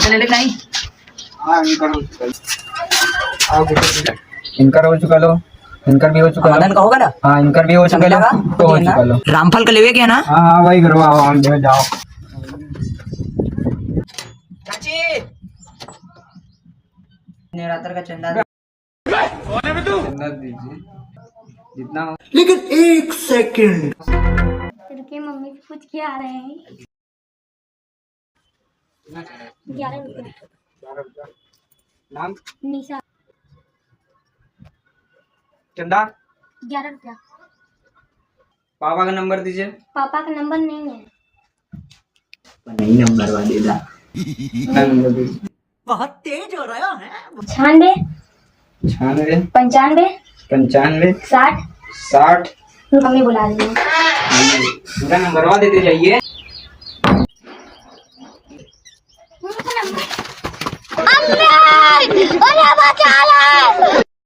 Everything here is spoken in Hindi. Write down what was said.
ले ले नहीं। हाँ इनका हो चुका लो, इनकर भी हो चुका मदन का होगा ना। हाँ इनकर भी हो चुका लो, तो हो चुका लो। रामफल का लेवे क्या ना। हाँ हाँ वही करो, आओ जाओ। चाची नवरात्र का चंदा चंदा दीजिए जितना हो। लेकिन 1 सेकंड रुके, मम्मी पूछ के आ रहे हैं। 11 रुपये। नाम निशा। चंदा 11 रुपया। पापा का नंबर दीजिए। पापा का नंबर नहीं है। नहीं नंबर वाले दा नंबर दीजिए। बहुत तेज हो रहा है। 96 96 95 95 60 60। मम्मी बुला रही है। पूरा नंबरवा देते जाइए।